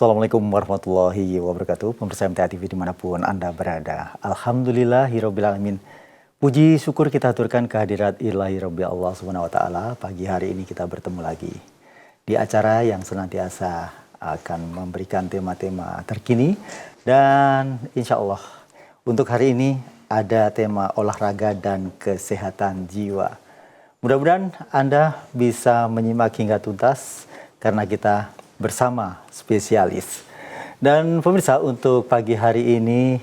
Assalamualaikum warahmatullahi wabarakatuh. Pemirsa MTA TV dimanapun Anda berada. Alhamdulillahirrabbilalamin. Puji syukur kita aturkan kehadirat ilahi Rabbi Allah Subhanahu wa Ta'ala. Pagi hari ini kita bertemu lagi di acara yang senantiasa akan memberikan tema-tema terkini. Dan insya Allah untuk hari ini ada tema olahraga dan kesehatan jiwa. Mudah-mudahan Anda bisa menyimak hingga tuntas karena kita bersama spesialis. Dan pemirsa, untuk pagi hari ini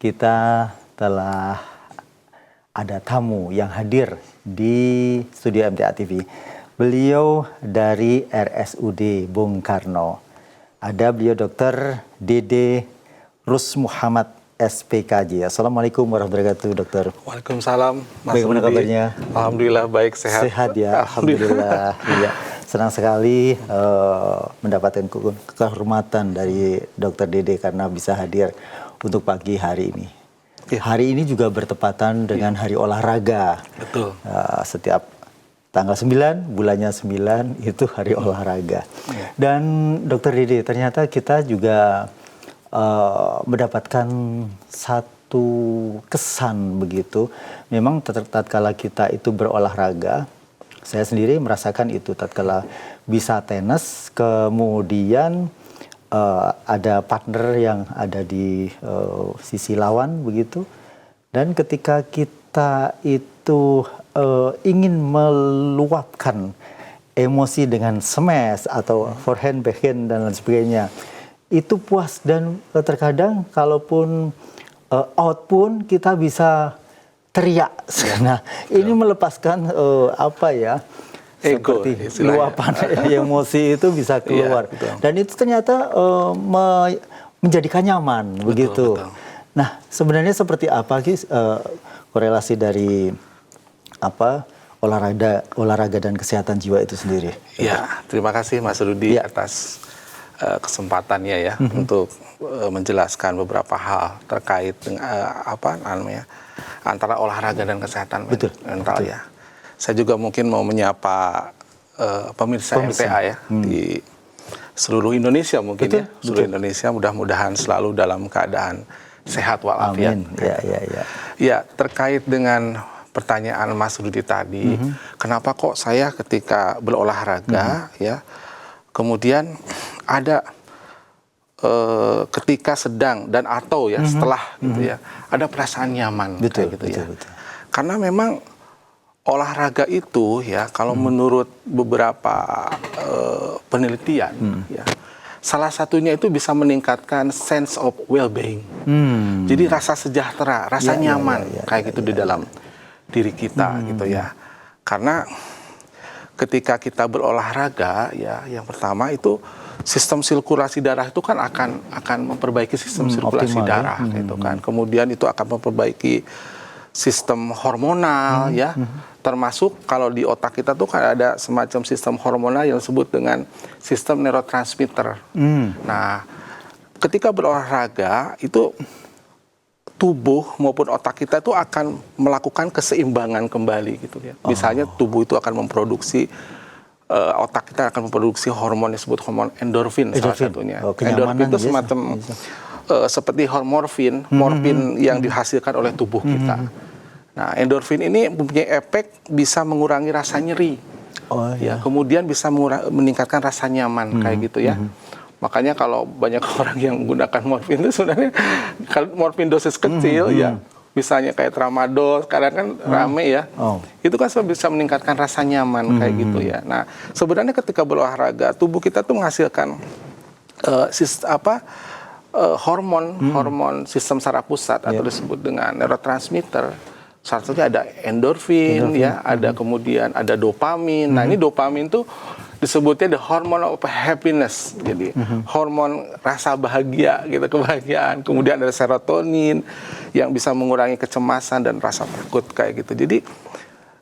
kita telah ada tamu yang hadir di studio MTA TV. Beliau dari RSUD Bung Karno. Ada beliau Dr. Dede Rus Muhammad SPKJ. Assalamualaikum warahmatullahi wabarakatuh, dokter. Waalaikumsalam. Bagaimana kabarnya? Alhamdulillah baik, sehat. Sehat ya, alhamdulillah. Iya. Senang sekali mendapatkan kehormatan dari Dr. Dede karena bisa hadir untuk pagi hari ini. Ya. Hari ini juga bertepatan dengan Hari Olahraga. Betul. Setiap tanggal 9, bulannya 9 itu Hari Olahraga. Ya. Dan Dr. Dede, ternyata kita juga mendapatkan satu kesan begitu. Memang tatkala kita itu berolahraga, saya sendiri merasakan itu tatkala bisa tenis, kemudian ada partner yang ada di sisi lawan begitu. Dan ketika kita itu ingin meluapkan emosi dengan smash atau forehand, backhand dan lain sebagainya, itu puas. Dan terkadang kalaupun out pun kita bisa teriak. Nah, ini melepaskan ego, seperti luapan emosi itu bisa keluar. Ya, dan itu ternyata menjadikan nyaman, begitu. Betul. Nah, sebenarnya seperti apa sih korelasi dari olahraga dan kesehatan jiwa itu sendiri? Ya, terima kasih Mas Rudi atas kesempatannya ya untuk menjelaskan beberapa hal terkait dengan antara olahraga dan kesehatan mental ya. Saya juga mungkin mau menyapa pemirsa MTA ya di seluruh Indonesia mungkin seluruh Indonesia, mudah-mudahan selalu dalam keadaan sehat walafiat. Ya, terkait dengan pertanyaan Mas Rudi tadi, kenapa kok saya ketika berolahraga ya, kemudian ada ketika sedang dan atau ya setelah gitu ya, ada perasaan nyaman kayak gitu ya. Karena memang olahraga itu ya, kalau menurut beberapa penelitian ya, salah satunya itu bisa meningkatkan sense of well-being. Jadi rasa sejahtera, rasa nyaman kayak gitu di dalam diri kita gitu ya. Karena ketika kita berolahraga ya, yang pertama itu sistem sirkulasi darah itu kan akan memperbaiki sistem sirkulasi darah gitu kan. Kemudian itu akan memperbaiki sistem hormonal ya. Termasuk kalau di otak kita tuh kan ada semacam sistem hormonal yang disebut dengan sistem neurotransmitter. Nah, ketika berolahraga itu tubuh maupun otak kita itu akan melakukan keseimbangan kembali gitu ya. Misalnya tubuh itu akan memproduksi otak kita akan memproduksi hormon yang disebut hormon endorfin salah satunya. Endorfin itu semacam seperti morfin yang dihasilkan oleh tubuh kita. Nah, endorfin ini mempunyai efek bisa mengurangi rasa nyeri. Ya, kemudian bisa meningkatkan rasa nyaman kayak gitu ya. Makanya kalau banyak orang yang menggunakan morfin itu sebenarnya kalau morfin dosis kecil ya, misalnya kayak tramadol, sekarang kan rame ya. Itu kan bisa meningkatkan rasa nyaman kayak gitu ya. Nah, sebenarnya ketika berolahraga tubuh kita tuh menghasilkan hormon sistem saraf pusat atau disebut dengan neurotransmitter. Salah satunya ada endorfin ya, ada kemudian ada dopamin. Nah, ini dopamin tuh disebutnya the hormone of happiness. Jadi hormon rasa bahagia gitu, kebahagiaan. Kemudian ada serotonin yang bisa mengurangi kecemasan dan rasa takut kayak gitu. Jadi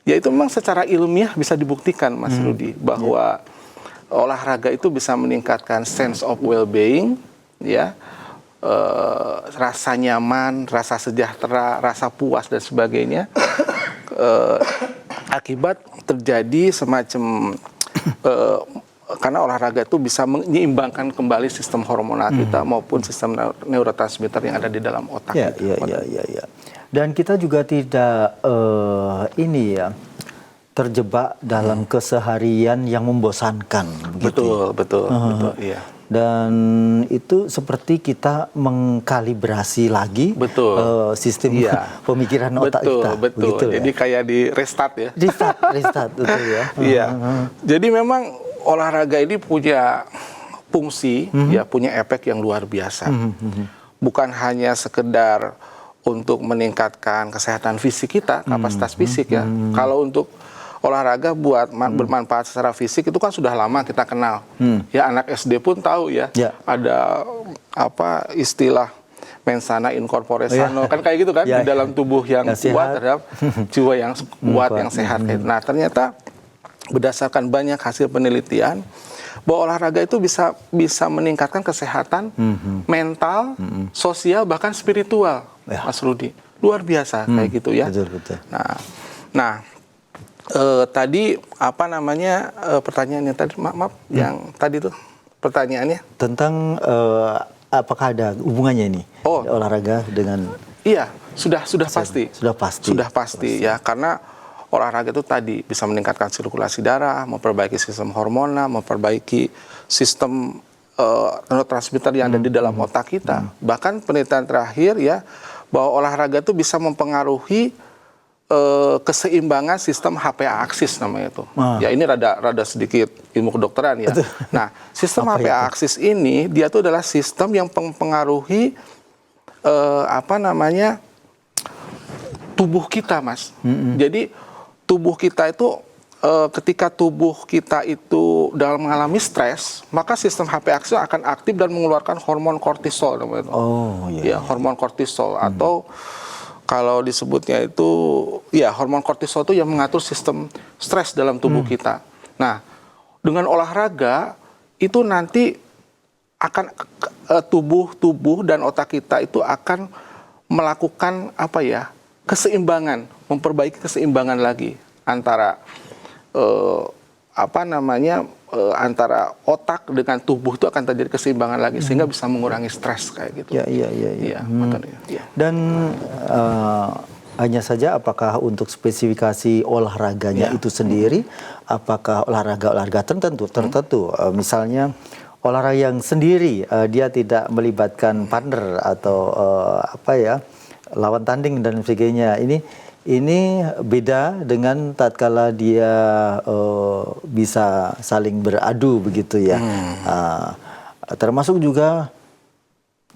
ya itu memang secara ilmiah bisa dibuktikan Mas Rudi bahwa olahraga itu bisa meningkatkan sense of well-being ya. Rasa nyaman, rasa sejahtera, rasa puas dan sebagainya akibat terjadi semacam karena olahraga itu bisa menyeimbangkan kembali sistem hormonal kita maupun sistem neurotransmitter yang ada di dalam otak. Iya. Dan kita juga tidak terjebak dalam keseharian yang membosankan. Betul. Iya. Dan itu seperti kita mengkalibrasi lagi sistem pemikiran otak kita. Betul. Jadi kayak di restart ya. Restart, betul ya. Iya. Jadi memang olahraga ini punya fungsi, punya efek yang luar biasa. Bukan hanya sekedar untuk meningkatkan kesehatan fisik kita, kapasitas fisik ya. Kalau untuk olahraga buat bermanfaat secara fisik itu kan sudah lama kita kenal. Ya anak SD pun tahu ya. Ada istilah mens sana in corpore sano, kan kayak gitu kan, di dalam tubuh yang kuat terhadap jiwa yang kuat, yang sehat. Nah, ternyata berdasarkan banyak hasil penelitian bahwa olahraga itu bisa meningkatkan kesehatan mental, sosial, bahkan spiritual, Mas Rudi. Luar biasa kayak gitu ya. Betul. Nah, tadi pertanyaannya tadi, maaf yang tadi tuh pertanyaannya tentang apakah ada hubungannya ini olahraga dengan? Iya, sudah pasti. Sudah pasti ya, karena olahraga itu tadi bisa meningkatkan sirkulasi darah, memperbaiki sistem hormonal, memperbaiki sistem neurotransmitter yang ada di dalam otak kita. Bahkan penelitian terakhir ya bahwa olahraga itu bisa mempengaruhi keseimbangan sistem HPA aksis namanya itu. Ya ini rada sedikit ilmu kedokteran ya. Nah, sistem HPA aksis ini dia tuh adalah sistem yang mempengaruhi tubuh kita, Mas. Jadi tubuh kita itu ketika tubuh kita itu dalam mengalami stres, maka sistem HPA aksis akan aktif dan mengeluarkan hormon kortisol namanya itu. Ya, hormon kortisol atau kalau disebutnya itu, ya hormon kortisol itu yang mengatur sistem stres dalam tubuh kita. Nah, dengan olahraga itu nanti akan tubuh dan otak kita itu akan melakukan keseimbangan, memperbaiki keseimbangan lagi antara antara otak dengan tubuh itu akan terjadi keseimbangan lagi sehingga bisa mengurangi stres kayak gitu. Iya. Dan hanya saja apakah untuk spesifikasi olahraganya itu sendiri, apakah olahraga tertentu, misalnya olahraga yang sendiri dia tidak melibatkan partner atau lawan tanding dan sebagainya. Ini beda dengan tatkala dia bisa saling beradu begitu ya. Termasuk juga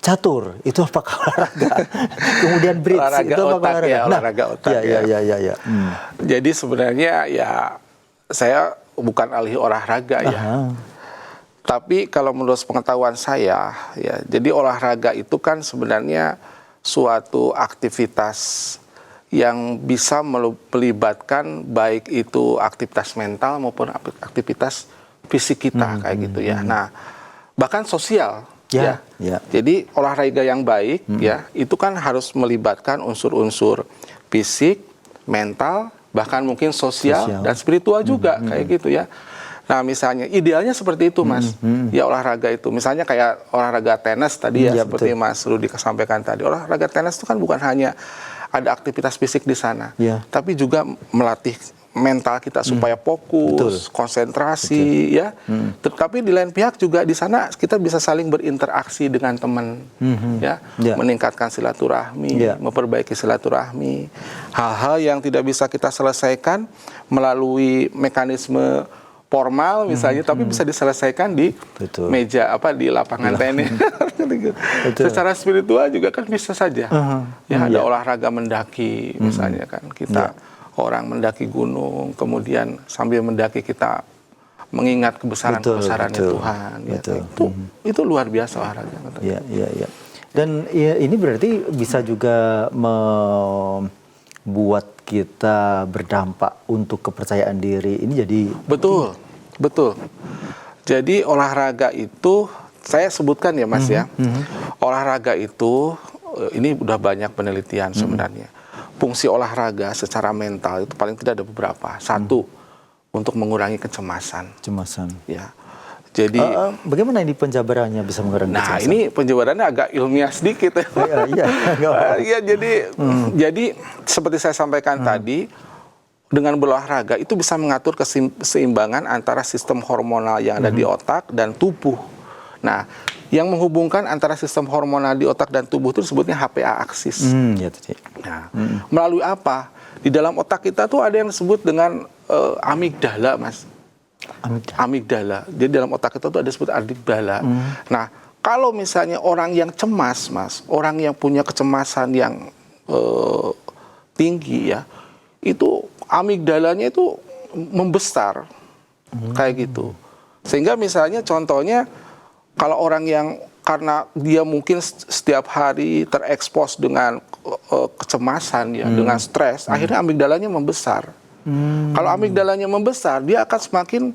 catur, itu apakah olahraga? Kemudian bridge, itu apakah olahraga? Olahraga otak ya. Jadi sebenarnya ya saya bukan ahli olahraga ya. Tapi kalau menurut pengetahuan saya ya, jadi olahraga itu kan sebenarnya suatu aktivitas yang bisa melibatkan baik itu aktivitas mental maupun aktivitas fisik kita kayak gitu ya. Nah, bahkan sosial ya. Jadi olahraga yang baik ya itu kan harus melibatkan unsur-unsur fisik, mental, bahkan mungkin sosial dan spiritual juga kayak gitu ya. Nah, misalnya idealnya seperti itu, Mas. Ya olahraga itu. Misalnya kayak olahraga tenis tadi ya seperti Mas Rudi sampaikan tadi. Olahraga tenis itu kan bukan hanya ada aktivitas fisik di sana, tapi juga melatih mental kita supaya fokus, konsentrasi ya. Tetapi di lain pihak juga di sana kita bisa saling berinteraksi dengan teman ya, meningkatkan silaturahmi, memperbaiki silaturahmi. Hal-hal yang tidak bisa kita selesaikan melalui mekanisme formal misalnya, tapi bisa diselesaikan di meja di lapangan tenis. Secara spiritual juga kan bisa saja. Ada olahraga mendaki misalnya kan, kita orang mendaki gunung, kemudian sambil mendaki kita mengingat kebesaran-kebesarannya Tuhan. Itu luar biasa olahraga. Iya. Dan ini berarti bisa juga membuat kita berdampak untuk kepercayaan diri ini jadi betul. Jadi olahraga itu saya sebutkan ya Mas ya. Olahraga itu ini udah banyak penelitian sebenarnya. Fungsi olahraga secara mental itu paling tidak ada beberapa. Satu, untuk mengurangi kecemasan. Kecemasan. Ya. Jadi bagaimana ini penjabarannya bisa mengurangi kecemasan? Nah, ini penjabarannya agak ilmiah sedikit ya. Iya, jadi seperti saya sampaikan tadi, dengan berolahraga itu bisa mengatur keseimbangan antara sistem hormonal yang ada di otak dan tubuh. Nah, yang menghubungkan antara sistem hormonal di otak dan tubuh itu disebutnya HPA aksis. Nah, melalui apa? Di dalam otak kita tuh ada yang disebut dengan amigdala, Mas. Amigdala. Jadi dalam otak kita tuh ada disebut amigdala. Nah, kalau misalnya orang yang cemas, Mas, orang yang punya kecemasan yang tinggi ya, itu amigdalanya itu membesar kayak gitu. Sehingga misalnya contohnya kalau orang yang karena dia mungkin setiap hari terekspos dengan kecemasan ya, dengan stres, akhirnya amigdalanya membesar. Kalau amigdalanya membesar, dia akan semakin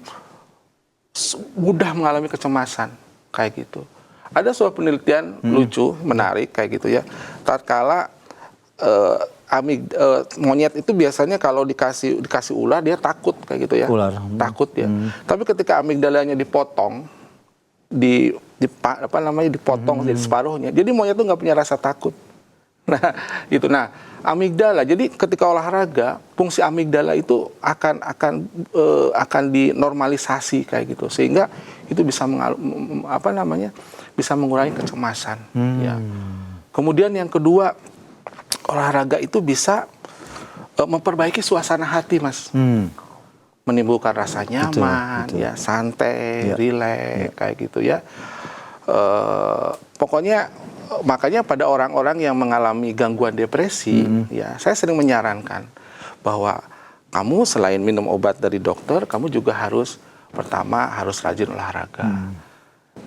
mudah mengalami kecemasan kayak gitu. Ada sebuah penelitian lucu, menarik kayak gitu ya. Tatkala monyet itu biasanya kalau dikasih ular dia takut kayak gitu ya. Takut ya. Tapi ketika amigdalanya dipotong, dipotong jadi separuhnya, jadi monyet itu nggak punya rasa takut. Nah, itu. Nah, amigdala. Jadi ketika olahraga, fungsi amigdala itu akan dinormalisasi kayak gitu, sehingga itu bisa bisa mengurangi kecemasan. Ya. Kemudian yang kedua, olahraga itu bisa memperbaiki suasana hati, Mas. Menimbulkan rasa nyaman, ya, santai, rileks, kayak gitu ya. Pokoknya makanya pada orang-orang yang mengalami gangguan depresi, ya, saya sering menyarankan bahwa kamu selain minum obat dari dokter, kamu juga pertama harus rajin olahraga.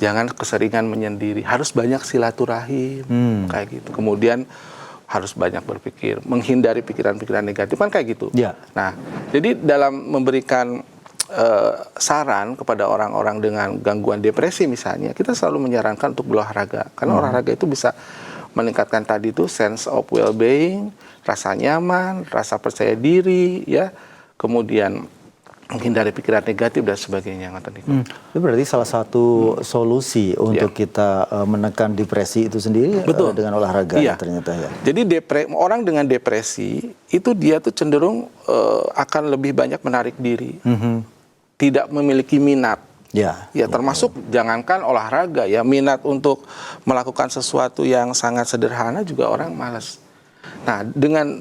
Jangan keseringan menyendiri, harus banyak silaturahim, kayak gitu. Kemudian harus banyak berpikir, menghindari pikiran-pikiran negatif, kan kayak gitu. Nah, jadi dalam memberikan saran kepada orang-orang dengan gangguan depresi misalnya, kita selalu menyarankan untuk berolahraga, karena olahraga itu bisa meningkatkan tadi itu sense of well-being, rasa nyaman, rasa percaya diri, ya, kemudian menghindari pikiran negatif dan sebagainya. Itu berarti salah satu solusi untuk kita menekan depresi itu sendiri dengan olahraga ternyata ya. Jadi orang dengan depresi itu dia tuh cenderung akan lebih banyak menarik diri, tidak memiliki minat. Ya, termasuk jangankan olahraga ya, minat untuk melakukan sesuatu yang sangat sederhana juga orang malas. Nah, dengan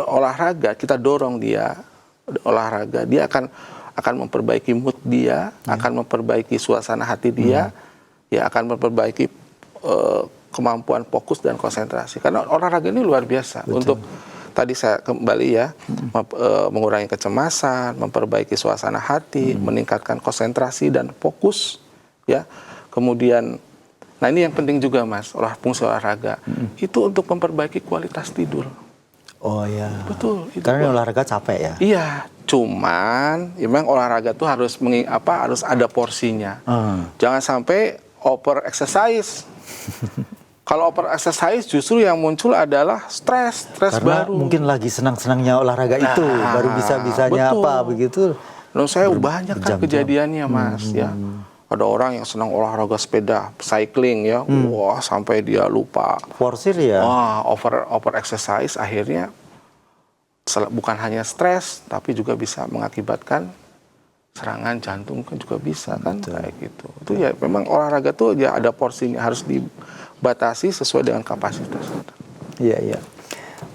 olahraga kita dorong dia olahraga, dia akan memperbaiki mood dia, akan memperbaiki suasana hati dia, ya, akan memperbaiki kemampuan fokus dan konsentrasi. Karena olahraga ini luar biasa untuk tadi saya kembali ya, mengurangi kecemasan, memperbaiki suasana hati, meningkatkan konsentrasi dan fokus, ya. Kemudian, nah ini yang penting juga, Mas, fungsi olahraga itu untuk memperbaiki kualitas tidur. Oh ya. Betul. Karena olahraga capek ya. Iya, cuman memang olahraga tuh harus ada porsinya. Jangan sampai over exercise. Kalau over exercise justru yang muncul adalah stres karena baru. Mungkin lagi senang-senangnya olahraga itu, baru bisa-bisanya apa begitu. Loh, saya banyak kan kejadiannya, Mas, ya. Ada orang yang senang olahraga sepeda, cycling ya, wah sampai dia lupa. Forsir ya. Wah, over exercise akhirnya bukan hanya stres, tapi juga bisa mengakibatkan serangan jantung kan juga bisa kan kayak gitu. Itu ya memang olahraga tuh ya ada porsinya, harus dibatasi sesuai dengan kapasitas. Iya.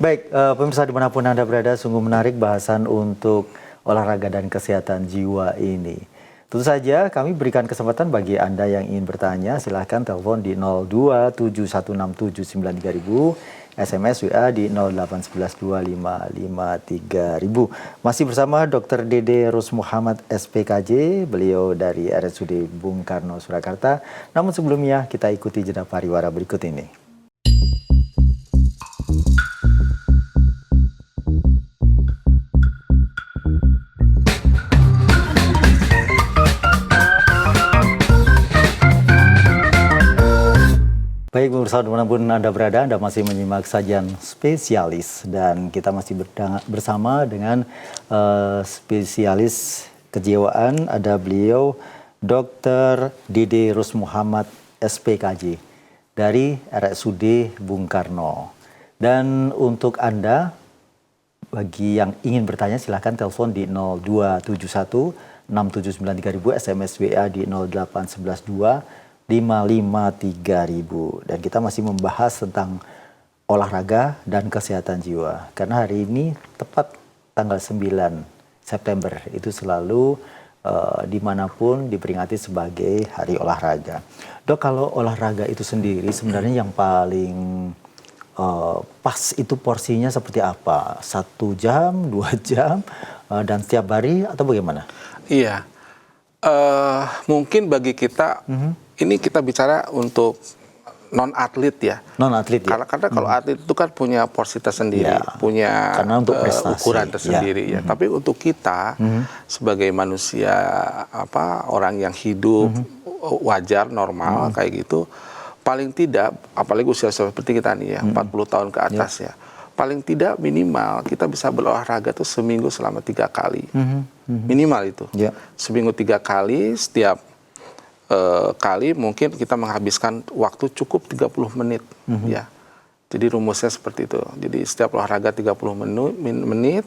Baik, pemirsa dimanapun Anda berada, sungguh menarik bahasan untuk olahraga dan kesehatan jiwa ini. Tentu saja kami berikan kesempatan bagi Anda yang ingin bertanya, silahkan telepon di 02716793.000, SMS WA di 081125553.000. Masih bersama Dr. Dede Rus Muhammad SPKJ, beliau dari RSUD Bung Karno Surakarta. Namun sebelumnya kita ikuti jeda pariwara berikut ini. Baik, pemirsa dimanapun Anda berada, Anda masih menyimak sajian spesialis dan kita masih bersama dengan spesialis kejiwaan. Ada beliau Dr. Dede Rus Muhammad SPKJ dari RSUD Bung Karno. Dan untuk Anda, bagi yang ingin bertanya silahkan telepon di 0271 6793000, SMS WA di 08112 553.000. Dan kita masih membahas tentang olahraga dan kesehatan jiwa. Karena hari ini tepat tanggal 9 September itu selalu dimanapun diperingati sebagai hari olahraga. Dok, kalau olahraga itu sendiri sebenarnya yang paling pas itu porsinya seperti apa? 1 jam, 2 jam, dan setiap hari atau bagaimana? Iya, mungkin bagi kita, ini kita bicara untuk non-atlet ya. Non-atlet ya? Karena kalau atlet itu kan punya porsi tersendiri, punya untuk prestasi, ukuran tersendiri ya. Tapi untuk kita sebagai manusia, orang yang hidup wajar, normal kayak gitu, paling tidak, apalagi usia seperti kita nih ya, 40 tahun ke atas ya, paling tidak minimal kita bisa berolahraga tuh seminggu selama 3 kali. Minimal itu. Seminggu 3 kali, setiap kali mungkin kita menghabiskan waktu cukup 30 menit ya. Jadi rumusnya seperti itu. Jadi setiap olahraga 30 menit,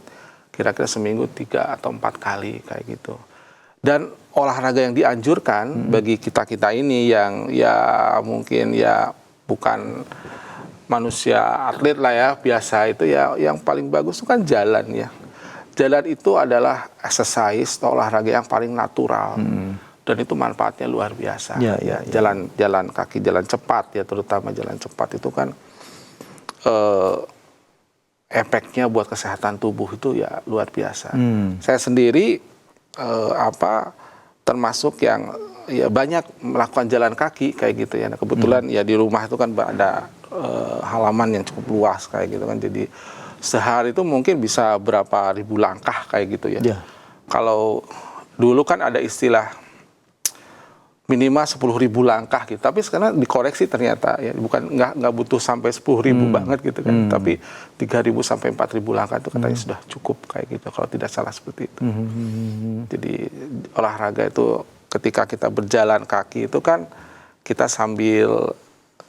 kira-kira seminggu 3 atau 4 kali kayak gitu. Dan olahraga yang dianjurkan bagi kita-kita ini yang ya mungkin ya bukan manusia atlet lah ya, biasa itu ya, yang paling bagus itu kan jalan ya. Jalan itu adalah exercise atau olahraga yang paling natural. Dan itu manfaatnya luar biasa. Jalan kaki, jalan cepat ya, terutama jalan cepat itu kan efeknya buat kesehatan tubuh itu ya luar biasa. Saya sendiri termasuk yang ya banyak melakukan jalan kaki kayak gitu ya. Nah, kebetulan ya di rumah itu kan ada halaman yang cukup luas kayak gitu kan. Jadi sehari itu mungkin bisa berapa ribu langkah kayak gitu ya. Kalau dulu kan ada istilah minimal 10.000 langkah gitu, tapi sekarang dikoreksi ternyata ya, bukan nggak butuh sampai 10.000 banget gitu kan, tapi 3.000 sampai 4.000 langkah itu katanya sudah cukup kayak gitu, kalau tidak salah seperti itu. Jadi olahraga itu ketika kita berjalan kaki itu kan kita sambil,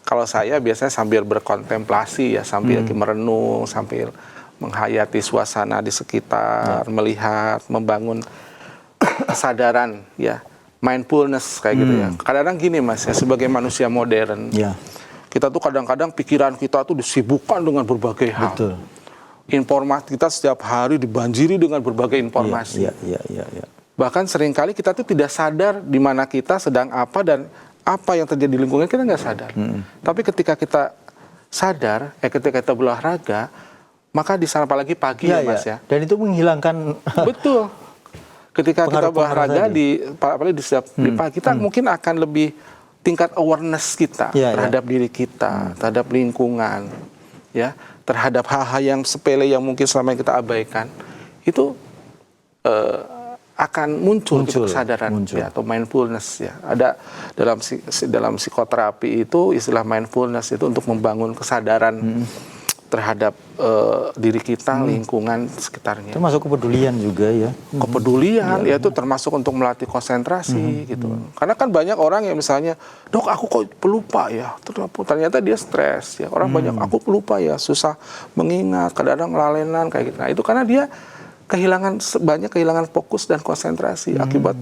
kalau saya biasanya sambil berkontemplasi ya, sambil merenung, sambil menghayati suasana di sekitar, melihat, membangun kesadaran ya. Mindfulness kayak gitu ya. Kadang-kadang gini Mas ya, sebagai manusia modern, kita tuh kadang-kadang pikiran kita tuh disibukkan dengan berbagai hal. Informasi kita setiap hari dibanjiri dengan berbagai informasi. Bahkan seringkali kita tuh tidak sadar di mana kita sedang apa dan apa yang terjadi di lingkungan kita nggak sadar. Tapi ketika kita sadar, ketika kita berolahraga, maka di sana apalagi pagi ya Mas ya. Dan itu menghilangkan. Betul. Ketika kita berolahraga apalagi di setiap pagi, kita mungkin akan lebih tingkat awareness kita terhadap diri kita, terhadap lingkungan, ya, terhadap hal-hal yang sepele yang mungkin selama ini kita abaikan, itu akan muncul kesadaran ya, atau mindfulness ya. Ada dalam psikoterapi itu istilah mindfulness itu untuk membangun kesadaran terhadap diri kita, lingkungan sekitarnya. Itu masuk kepedulian juga ya. Kepedulian, ya itu termasuk untuk melatih konsentrasi gitu. Karena kan banyak orang yang misalnya, dok aku kok pelupa ya, ternyata dia stres ya. Orang banyak, aku pelupa ya, susah mengingat, kadang-kadang lalenan kayak gitu. Nah itu karena dia kehilangan fokus dan konsentrasi akibat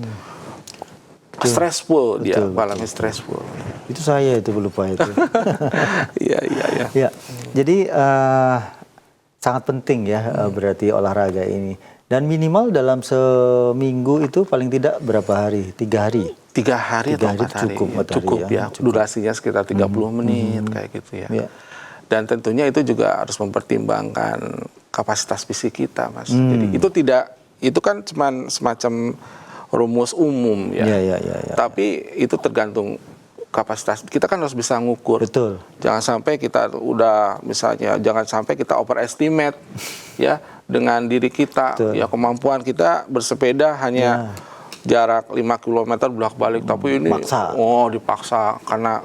stressful, dia mengalami stressful. Itu saya itu pelupa itu. Iya. Jadi sangat penting ya berarti olahraga ini. Dan minimal dalam seminggu itu paling tidak berapa hari? 3 hari? 3 hari atau 4 hari. Cukup ya. Durasinya sekitar 30 menit kayak gitu ya. Dan tentunya itu juga harus mempertimbangkan kapasitas fisik kita, Mas. Jadi itu kan cuma semacam rumus umum ya. Tapi itu tergantung kapasitas. Kita kan harus bisa ngukur. Betul. Jangan sampai kita jangan sampai kita overestimate ya dengan diri kita. Betul. Ya kemampuan kita bersepeda hanya jarak 5 km bolak-balik, tapi ini dipaksa karena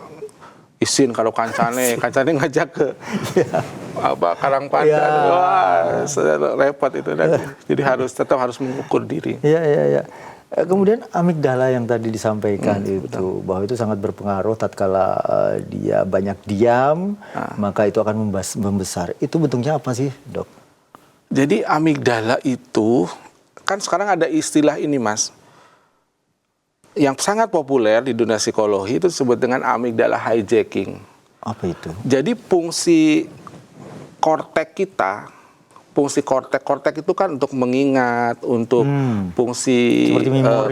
izin kalau kancane ngajak ke Karangpandan. Wah, repot itu. Jadi tetap harus mengukur diri. Iya. Kemudian amigdala yang tadi disampaikan itu, betul. Bahwa itu sangat berpengaruh tatkala dia banyak diam, maka itu akan membesar. Itu bentuknya apa sih, Dok? Jadi amigdala itu, kan sekarang ada istilah ini, Mas, yang sangat populer di dunia psikologi itu disebut dengan amigdala hijacking. Apa itu? Jadi fungsi kortek kita, fungsi kortek itu kan untuk mengingat, untuk fungsi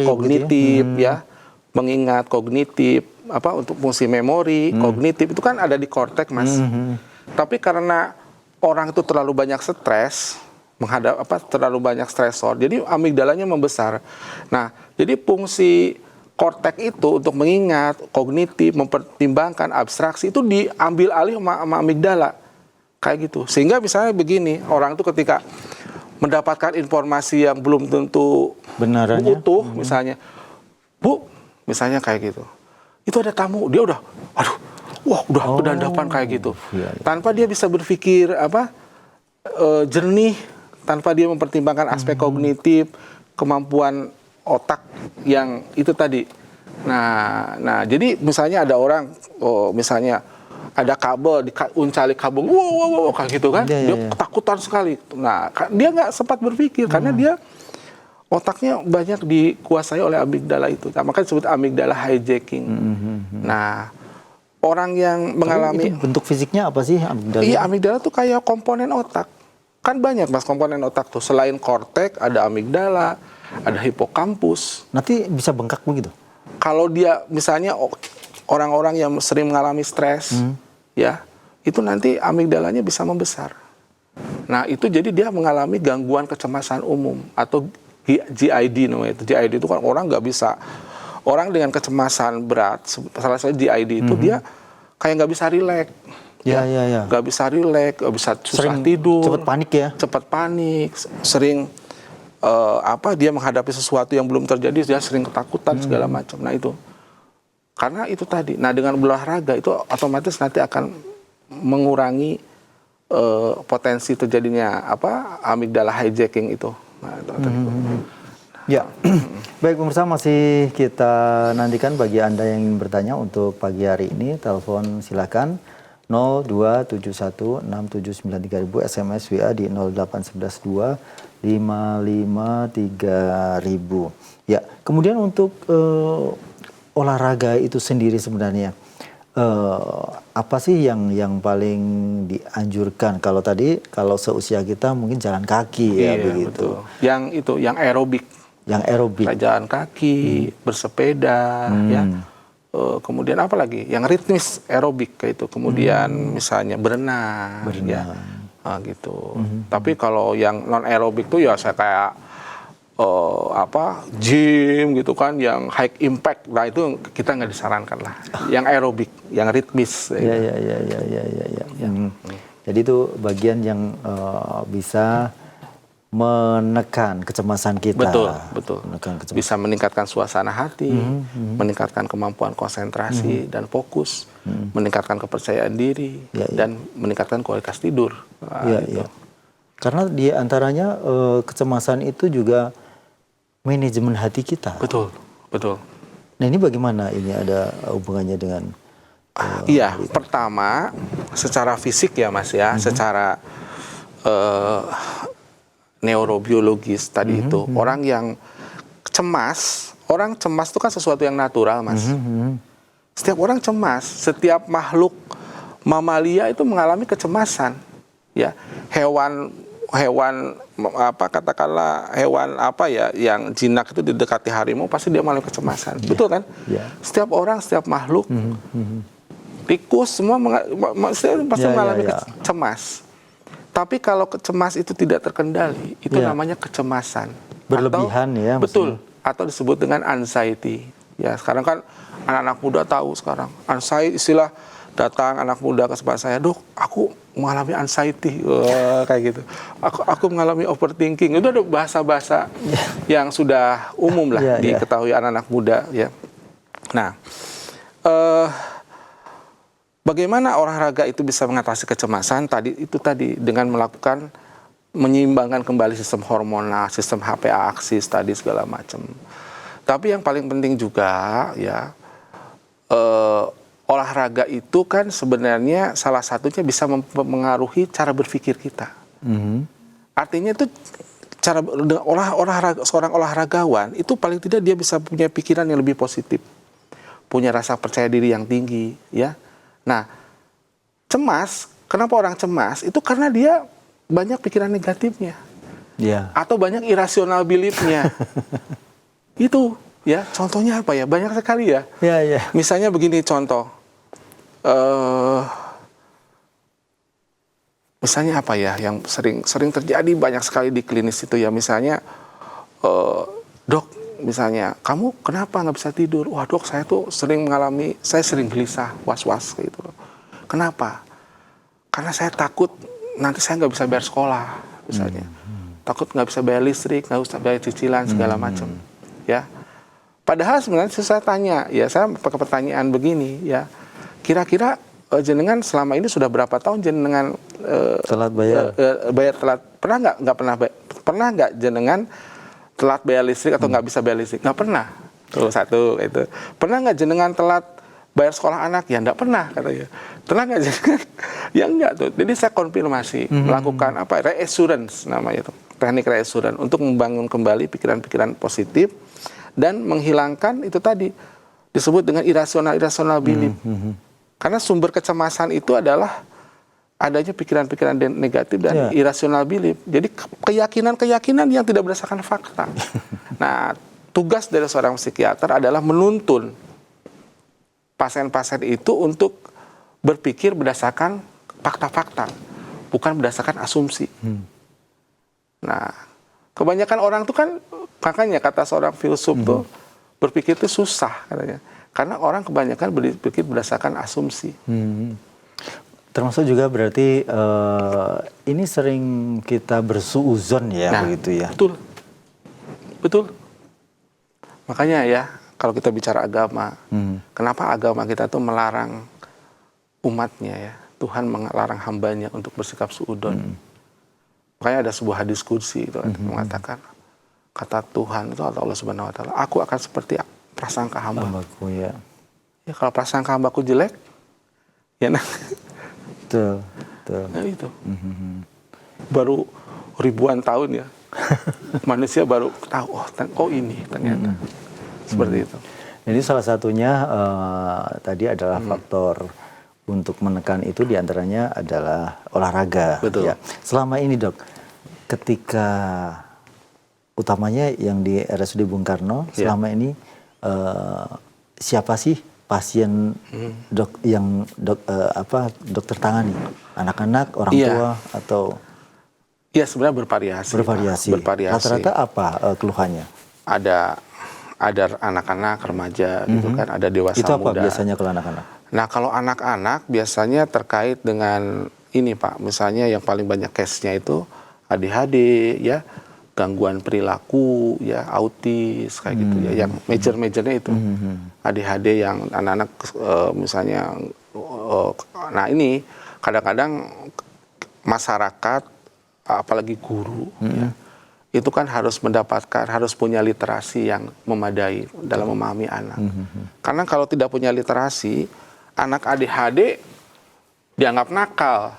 kognitif, gitu ya, mengingat kognitif, untuk fungsi memori, kognitif itu kan ada di kortek, Mas. Tapi karena orang itu terlalu banyak stres, terlalu banyak stresor, jadi amigdalanya membesar. Nah, jadi fungsi kortek itu untuk mengingat, kognitif, mempertimbangkan, abstraksi itu diambil alih sama amigdala. Kayak gitu. Sehingga misalnya begini, orang itu ketika mendapatkan informasi yang belum tentu utuh, misalnya, Bu, misalnya kayak gitu. Itu ada tamu, dia udah, udah kedandapan kayak gitu. Iya. Tanpa dia bisa berpikir jernih, tanpa dia mempertimbangkan aspek kognitif, kemampuan otak yang itu tadi. Nah, jadi misalnya ada orang, misalnya ada kabel, diuncali kabel, wow, kayak gitu kan, dia ketakutan sekali. Nah, dia nggak sempat berpikir karena dia otaknya banyak dikuasai oleh amigdala itu. Nah, makanya disebut amigdala hijacking. Nah, orang yang mengalami itu bentuk fisiknya apa sih amigdala? Iya, amigdala tuh kayak komponen otak. Kan banyak, Mas, komponen otak tuh. Selain kortek, ada amigdala, ada hipokampus. Nanti bisa bengkak begitu? Kalau dia misalnya orang-orang yang sering mengalami stres, ya, itu nanti amigdalanya bisa membesar. Nah, itu jadi dia mengalami gangguan kecemasan umum atau GID namanya itu. GID itu kan orang nggak bisa, orang dengan kecemasan berat, salah satu GID itu dia kayak nggak bisa rileks. Ya. Nggak bisa rileks, nggak bisa susah tidur. Cepat panik ya? Cepat panik, sering dia menghadapi sesuatu yang belum terjadi, dia sering ketakutan segala macam. Nah, itu. Karena itu tadi. Nah, dengan berolahraga itu otomatis nanti akan mengurangi potensi terjadinya amigdala hijacking itu. Nah, itu Ya, baik pemirsa, masih kita nantikan bagi Anda yang ingin bertanya untuk pagi hari ini, telepon silakan 02716793000, SMS WA di 08112 553.000. Ya, kemudian untuk olahraga itu sendiri sebenarnya apa sih yang paling dianjurkan? Kalau tadi seusia kita mungkin jalan kaki ya begitu. Betul. Yang aerobik. Yang aerobik. Jalan kaki, bersepeda, ya. Kemudian apa lagi? Yang ritmis aerobik kayak itu. Kemudian misalnya berenang. Ya. Gitu. Tapi kalau yang non aerobik tuh ya saya kayak gym gitu kan, yang high impact. Nah, itu kita nggak disarankan lah. Yang aerobik, yang ritmis. Ya. Jadi itu bagian yang bisa menekan kecemasan kita. Betul. Bisa meningkatkan suasana hati, meningkatkan kemampuan konsentrasi dan fokus, meningkatkan kepercayaan diri, dan meningkatkan kualitas tidur. Iya. Karena di antaranya kecemasan itu juga manajemen hati kita. Betul. Nah, ini bagaimana ini ada hubungannya dengan pertama secara fisik ya, Mas ya, secara neurobiologis tadi itu. Orang yang cemas itu kan sesuatu yang natural, Mas. Setiap orang cemas, setiap makhluk mamalia itu mengalami kecemasan. Ya, hewan yang jinak itu didekati harimau pasti dia mengalami kecemasan. Betul kan? Setiap orang, setiap makhluk, tikus semua pasti mengalami cemas. Tapi kalau cemas itu tidak terkendali, itu namanya kecemasan. Berlebihan ya. Betul. Atau disebut dengan anxiety. Ya, sekarang kan anak-anak muda tahu sekarang. Anxiety, istilah datang anak muda ke tempat saya, Dok, aku mengalami anxiety, kayak gitu. Aku mengalami overthinking. Itu ada bahasa-bahasa yang sudah umum lah diketahui anak-anak muda. Ya. Nah, bagaimana olahraga itu bisa mengatasi kecemasan? Tadi dengan menyeimbangkan kembali sistem hormonal, sistem HPA aksis tadi segala macam. Tapi yang paling penting juga ya, olahraga itu kan sebenarnya salah satunya bisa mempengaruhi cara berpikir kita. Artinya itu seorang olahragawan itu paling tidak dia bisa punya pikiran yang lebih positif, punya rasa percaya diri yang tinggi, ya. Nah, cemas, kenapa orang cemas? Itu karena dia banyak pikiran negatifnya, atau banyak irasional beliefnya. Itu, ya. Contohnya apa ya? Banyak sekali ya. Misalnya begini contoh. Misalnya apa ya yang sering terjadi banyak sekali di klinis itu ya, misalnya dok, misalnya kamu kenapa nggak bisa tidur? Wah dok, saya sering gelisah, was-was gitu loh. Kenapa? Karena saya takut nanti saya nggak bisa bayar sekolah misalnya, takut nggak bisa bayar listrik, nggak bisa bayar cicilan segala macam, ya. Padahal sebenarnya saya tanya, ya saya pakai pertanyaan begini, ya. Kira-kira jenengan selama ini sudah berapa tahun jenengan telat bayar? Bayar telat? Pernah nggak jenengan telat bayar listrik atau nggak bisa bayar listrik? Nggak pernah. Tuh satu itu. Pernah nggak jenengan telat bayar sekolah anak? Ya nggak pernah katanya. Pernah nggak jenengan? Ya nggak tuh. Jadi saya konfirmasi, melakukan apa? Reassurance namanya itu. Teknik reassurance untuk membangun kembali pikiran-pikiran positif dan menghilangkan itu tadi disebut dengan irasional belief. Karena sumber kecemasan itu adalah adanya pikiran-pikiran negatif dan irasional belief. Jadi keyakinan-keyakinan yang tidak berdasarkan fakta. Nah, tugas dari seorang psikiater adalah menuntun pasien-pasien itu untuk berpikir berdasarkan fakta-fakta, bukan berdasarkan asumsi. Nah, kebanyakan orang tuh kan, makanya kata seorang filsuf tuh, berpikir itu susah katanya. Karena orang kebanyakan berpikir berdasarkan asumsi. Termasuk juga berarti ini sering kita bersuuzon ya, begitu ya. Betul. Makanya ya, kalau kita bicara agama, kenapa agama kita tuh melarang umatnya ya, Tuhan melarang hambanya untuk bersikap suudon. Makanya ada sebuah hadis qudsi itu mengatakan, kata Tuhan itu atau Allah Subhanahu Wa Taala, aku akan seperti prasangka hambaku, ya. Ya kalau prasangka hambaku jelek, ya nah. Betul. Nah itu. Baru ribuan tahun ya. Manusia baru tahu, oh ini ternyata. Seperti itu. Jadi salah satunya tadi adalah faktor untuk menekan itu diantaranya adalah olahraga. Betul. Ya. Selama ini dok, ketika utamanya yang di RSUD Bung Karno, selama ini siapa sih pasien dokter tangani? Anak-anak, orang tua atau? Iya sebenarnya bervariasi. Rata-rata apa keluhannya? Ada anak-anak, remaja gitu kan, ada dewasa muda. Itu apa biasanya kalau anak-anak? Nah kalau anak-anak biasanya terkait dengan ini Pak, misalnya yang paling banyak case-nya itu ADHD ya, gangguan perilaku, ya autis kayak gitu ya, yang major-majornya itu ADHD yang anak-anak misalnya, nah ini kadang-kadang masyarakat apalagi guru ya, itu kan harus punya literasi yang memadai dalam memahami anak, karena kalau tidak punya literasi, anak ADHD dianggap nakal.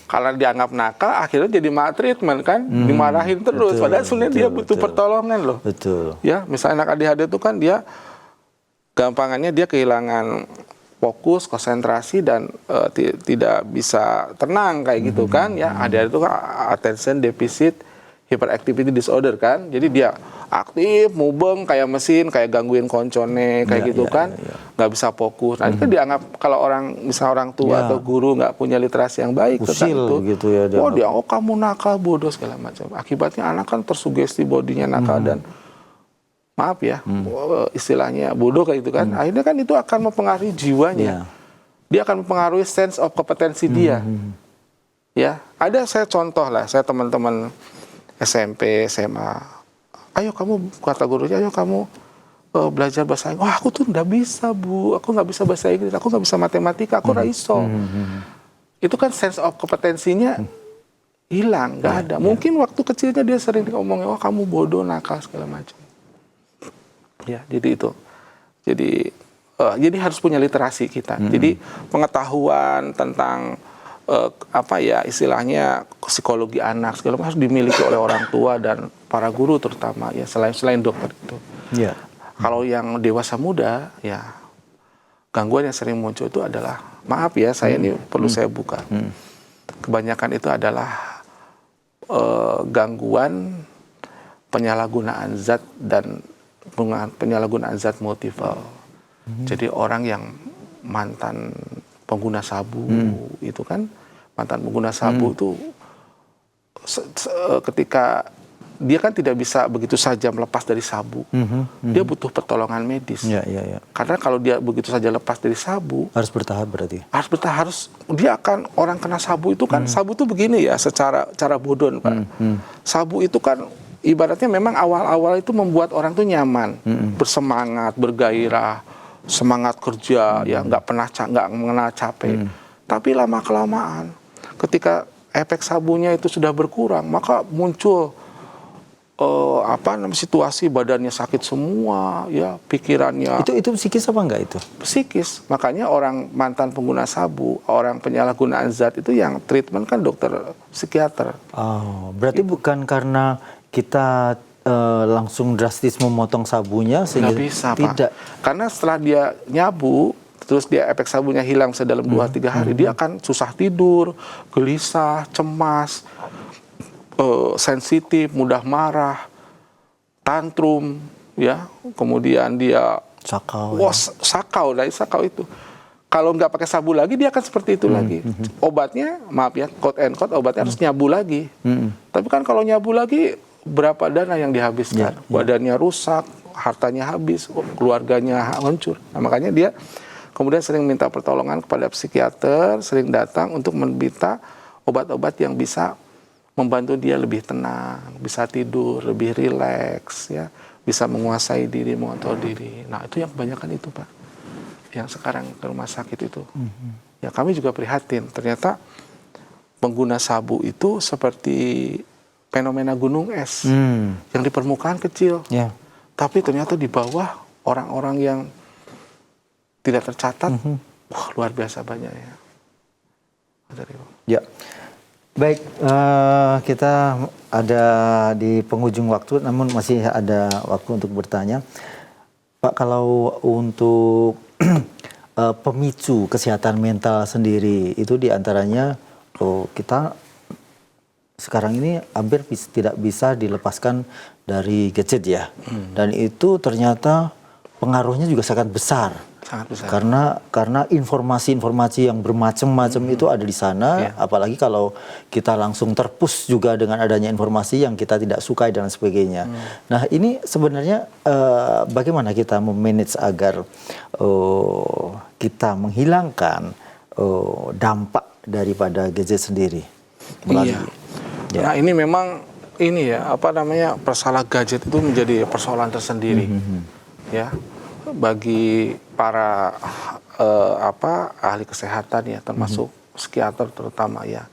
Kalau dianggap nakal, akhirnya jadi maltreatment kan, dimarahin terus. Padahal sebenarnya dia butuh pertolongan loh. Betul. Ya, misalnya anak ADHD itu kan dia, gampangannya dia kehilangan fokus, konsentrasi dan tidak bisa tenang kayak gitu kan. Ya, ADHD itu kan attention deficit hyperactivity disorder kan. Jadi dia aktif, mubeng kayak mesin, kayak gangguin koncone kayak gitu kan. Nggak bisa fokus. Nah, itu kan dianggap kalau misalnya orang tua atau guru nggak punya literasi yang baik tentang itu, gitu ya, kamu nakal, bodoh segala macam. Akibatnya anak kan tersugesti bodinya nakal dan maaf ya, istilahnya bodoh kayak gitu kan. Akhirnya kan itu akan mempengaruhi jiwanya. Dia akan mempengaruhi sense of kompetensi dia. Ya, ada saya teman-teman SMP, SMA. Ayo kamu, kata gurunya, ayo kamu belajar bahasa Inggris. Wah aku tuh nggak bisa Bu, aku nggak bisa bahasa Inggris, aku nggak bisa matematika, aku raiso. Itu kan sense of kompetensinya hilang, nggak ada. Mungkin waktu kecilnya dia sering ngomongnya, wah kamu bodoh, nakal segala macam. Ya, jadi itu. Jadi harus punya literasi kita. Jadi pengetahuan tentang apa ya istilahnya psikologi anak segala macam harus dimiliki oleh orang tua dan para guru terutama ya selain dokter itu. Yeah. Kalau yang dewasa muda ya gangguan yang sering muncul itu adalah maaf ya saya ini perlu saya buka. Kebanyakan itu adalah gangguan penyalahgunaan zat dan penyalahgunaan zat multiple. Jadi orang yang mantan pengguna sabu itu kan mantan pengguna sabu itu ketika dia kan tidak bisa begitu saja melepas dari sabu, dia butuh pertolongan medis. Karena kalau dia begitu saja lepas dari sabu harus bertahap berarti. Harus dia akan orang kena sabu itu kan sabu itu begini ya secara bodon Pak. Sabu itu kan ibaratnya memang awal-awal itu membuat orang tuh nyaman, bersemangat, bergairah, semangat kerja, ya nggak mengenal capek. Tapi lama kelamaan, ketika efek sabunya itu sudah berkurang, maka muncul situasi badannya sakit semua, ya pikirannya. Itu psikis apa enggak itu? Psikis. Makanya orang mantan pengguna sabu, orang penyalahgunaan zat itu yang treatment kan dokter psikiater. Oh, berarti bukan karena kita langsung drastis memotong sabunya sehingga nggak bisa, tidak. Pak. Karena setelah dia nyabu, terus dia efek sabunya hilang dalam 2-3 hari, dia akan susah tidur, gelisah, cemas, sensitif, mudah marah, tantrum, ya. Kemudian dia sakau. Sakau itu. Kalau nggak pakai sabu lagi, dia akan seperti itu lagi. Obatnya, maaf ya, quote and quote, obatnya harus nyabu lagi. Tapi kan kalau nyabu lagi, berapa dana yang dihabiskan, badannya rusak, hartanya habis, keluarganya hancur. Nah, makanya dia kemudian sering minta pertolongan kepada psikiater, sering datang untuk meminta obat-obat yang bisa membantu dia lebih tenang, bisa tidur, lebih rileks, ya, bisa menguasai diri, mengontrol diri. Nah, itu yang kebanyakan itu, Pak, yang sekarang ke rumah sakit itu. Ya, kami juga prihatin. Ternyata pengguna sabu itu seperti fenomena gunung es yang di permukaan kecil, tapi ternyata di bawah orang-orang yang tidak tercatat, wah luar biasa banyak ya. Ya, baik, kita ada di penghujung waktu, namun masih ada waktu untuk bertanya, Pak. Kalau untuk pemicu kesehatan mental sendiri itu diantaranya kita sekarang ini hampir tidak bisa dilepaskan dari gadget ya. Dan itu ternyata pengaruhnya juga sangat besar. Sangat besar. Karena informasi-informasi yang bermacam-macam itu ada di sana, apalagi kalau kita langsung terpush juga dengan adanya informasi yang kita tidak sukai dan sebagainya. Nah, ini sebenarnya bagaimana kita memanage agar kita menghilangkan dampak daripada gadget sendiri melalui Nah, ini memang persalah gadget itu menjadi persoalan tersendiri, ya, bagi para ahli kesehatan ya, termasuk psikiater terutama ya.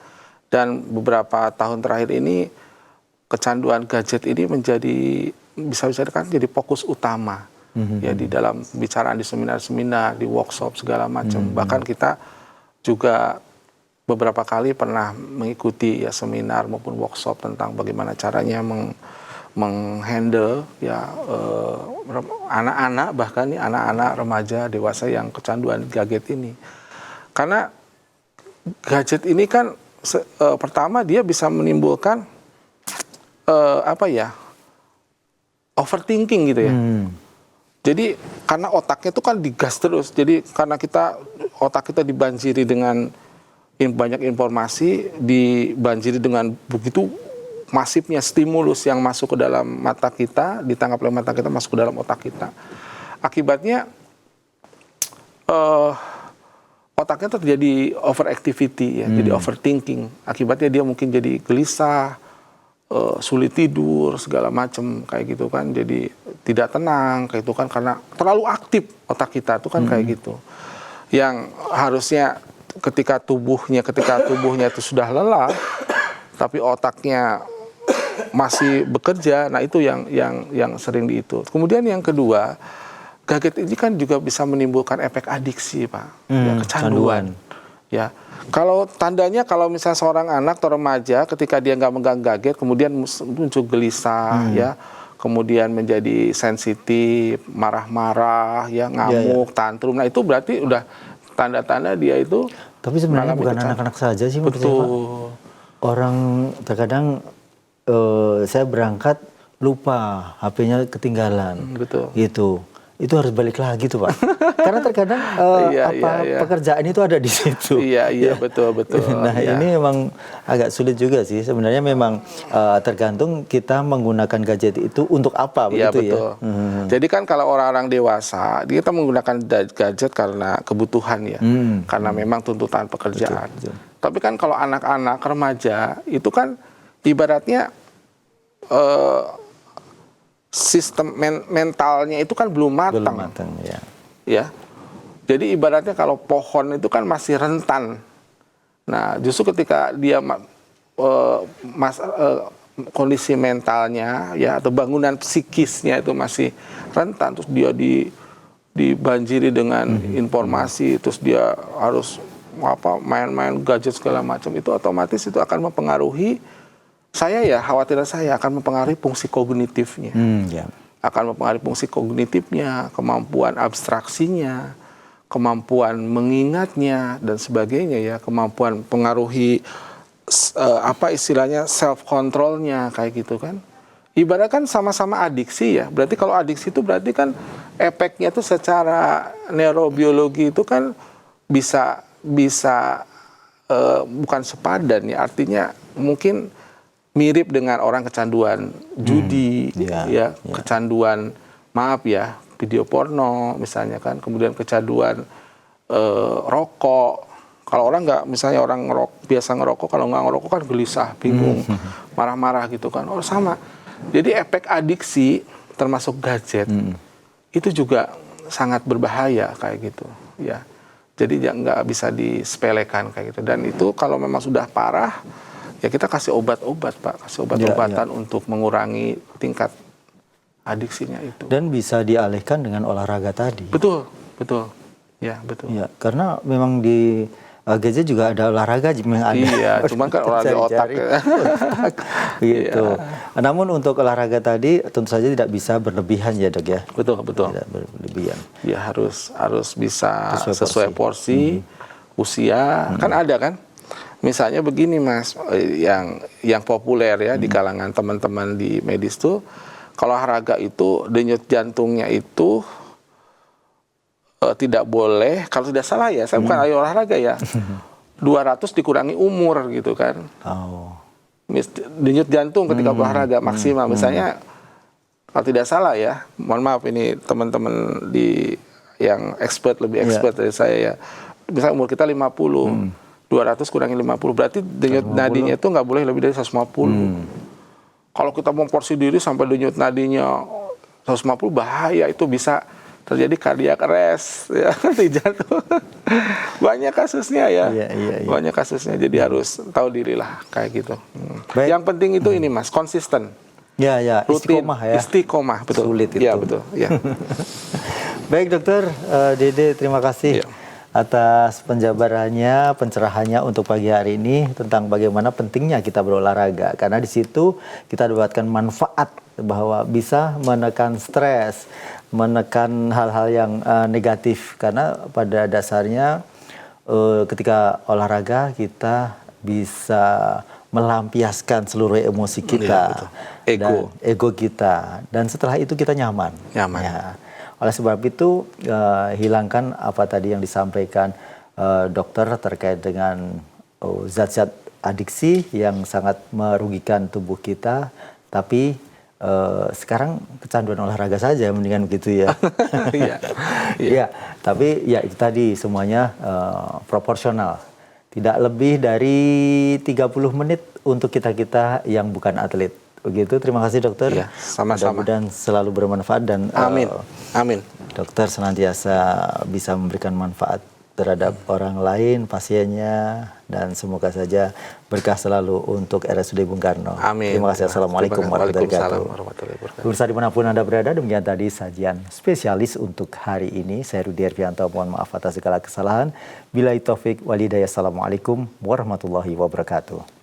Dan beberapa tahun terakhir ini kecanduan gadget ini bisa dikatakan jadi fokus utama ya di dalam pembicaraan di seminar-seminar, di workshop segala macam. Bahkan kita juga beberapa kali pernah mengikuti ya seminar maupun workshop tentang bagaimana caranya menghandle ya anak-anak, bahkan nih anak-anak remaja dewasa yang kecanduan gadget ini. Karena gadget ini kan pertama dia bisa menimbulkan overthinking gitu ya. Jadi karena otaknya itu kan digas terus. Jadi karena otak kita dibanjiri dengan banyak informasi, dibanjiri dengan begitu masifnya stimulus yang masuk ke dalam mata kita, ditangkap oleh mata kita, masuk ke dalam otak kita. Akibatnya otaknya terjadi overactivity ya, jadi overthinking. Akibatnya dia mungkin jadi gelisah, sulit tidur, segala macam kayak gitu kan. Jadi tidak tenang kayak itu kan karena terlalu aktif otak kita tuh kan kayak gitu. Yang harusnya ketika tubuhnya itu sudah lelah, tapi otaknya masih bekerja. Nah itu yang sering itu. Kemudian yang kedua, gadget ini kan juga bisa menimbulkan efek adiksi, Pak, ya, kecanduan. Ya, kalau tandanya kalau misalnya seorang anak atau remaja ketika dia nggak megang gadget, kemudian muncul gelisah, ya, kemudian menjadi sensitif, marah-marah, ya, ngamuk, tantrum. Nah itu berarti udah tanda-tanda dia itu. Tapi sebenarnya bukan anak-anak saja sih menurut saya, Pak. Orang terkadang saya berangkat lupa HP-nya ketinggalan. Betul. Gitu. Itu harus balik lagi tuh, Pak. Karena terkadang pekerjaan itu ada di situ. Iya, betul. Nah, ini memang agak sulit juga sih. Sebenarnya memang tergantung kita menggunakan gadget itu untuk apa, begitu betul. Ya. Jadi kan kalau orang-orang dewasa, kita menggunakan gadget karena kebutuhan ya. Karena memang tuntutan pekerjaan. Betul. Tapi kan kalau anak-anak, remaja, itu kan ibaratnya sistem mentalnya itu kan belum matang. Ya. Jadi ibaratnya kalau pohon itu kan masih rentan. Nah, justru ketika dia kondisi mentalnya ya atau bangunan psikisnya itu masih rentan, terus dia dibanjiri dengan informasi, terus dia harus main-main gadget segala macam, itu otomatis itu akan mempengaruhi khawatir saya akan mempengaruhi fungsi kognitifnya. Akan mempengaruhi fungsi kognitifnya, kemampuan abstraksinya, kemampuan mengingatnya dan sebagainya ya, kemampuan pengaruhi istilahnya self controlnya kayak gitu kan. Ibarat kan sama-sama adiksi ya. Berarti kalau adiksi itu berarti kan efeknya itu secara neurobiologi itu kan bisa bukan sepadan ya, artinya mungkin mirip dengan orang kecanduan judi, kecanduan video porno misalnya kan, kemudian kecanduan rokok. Kalau orang misalnya orang biasa ngerokok, kalau nggak ngerokok kan gelisah, bingung, marah-marah gitu kan. Oh sama. Jadi efek adiksi termasuk gadget itu juga sangat berbahaya kayak gitu ya. Jadi nggak bisa disepelekan kayak gitu. Dan itu kalau memang sudah parah, ya kita kasih obat-obat, Pak. Kasih obat-obatan untuk mengurangi tingkat adiksinya itu. Dan bisa dialihkan dengan olahraga tadi. Betul. Ya, betul. Ya, karena memang di gadget juga ada olahraga yang ada. Iya, cuman kan olahraga otak. Gitu. Namun untuk olahraga tadi tentu saja tidak bisa berlebihan ya, Dok ya. Betul. Tidak berlebihan. Ya harus bisa sesuai porsi, usia. Kan ada kan? Misalnya begini Mas, yang populer ya di kalangan teman-teman di medis tuh, kalau olahraga itu denyut jantungnya itu tidak boleh, kalau tidak salah ya, saya bukan ahli olahraga ya, 200 dikurangi umur gitu kan. Denyut jantung ketika olahraga maksimal, misalnya kalau tidak salah ya, mohon maaf ini teman-teman yang lebih expert dari saya ya, misalnya umur kita 50, 200 kurangi 50, berarti denyut nadinya itu nggak boleh lebih dari 150. Kalau kita memporsi diri sampai denyut nadinya 150, bahaya, itu bisa terjadi cardiac arrest ya di jantung. Banyak kasusnya ya. Iya. Banyak kasusnya, jadi harus tahu diri lah kayak gitu. Yang penting itu ini Mas, konsisten. Ya, rutin, istiqomah, betul. Sulit itu. Ya, betul. Ya. Baik Dokter Dede, terima kasih atas penjabarannya, pencerahannya untuk pagi hari ini tentang bagaimana pentingnya kita berolahraga, karena di situ kita dapatkan manfaat bahwa bisa menekan stres, menekan hal-hal yang negatif, karena pada dasarnya ketika olahraga kita bisa melampiaskan seluruh emosi kita, dan ego kita, dan setelah itu kita nyaman. Ya. Oleh sebab itu hilangkan apa tadi yang disampaikan dokter terkait dengan zat-zat adiksi yang sangat merugikan tubuh kita, tapi sekarang kecanduan olahraga saja, mendingan begitu ya. Iya, tapi ya itu tadi semuanya proporsional. Tidak lebih dari 30 menit untuk kita-kita yang bukan atlet. Begitu, terima kasih dokter. Ya, sama-sama. Mudah-mudahan selalu bermanfaat dan Amin. Dokter senantiasa bisa memberikan manfaat terhadap orang lain, pasiennya, dan semoga saja berkah selalu untuk RSUD Bung Karno. Amin. Terima kasih. Assalamualaikum warahmatullahi wabarakatuh. warahmatullahi wabarakatuh. Pemirsa dimanapun Anda berada, demikian tadi sajian spesialis untuk hari ini. Saya Rudi Hervianto, mohon maaf atas segala kesalahan. Billahi taufik walhidayah. Assalamualaikum warahmatullahi wabarakatuh.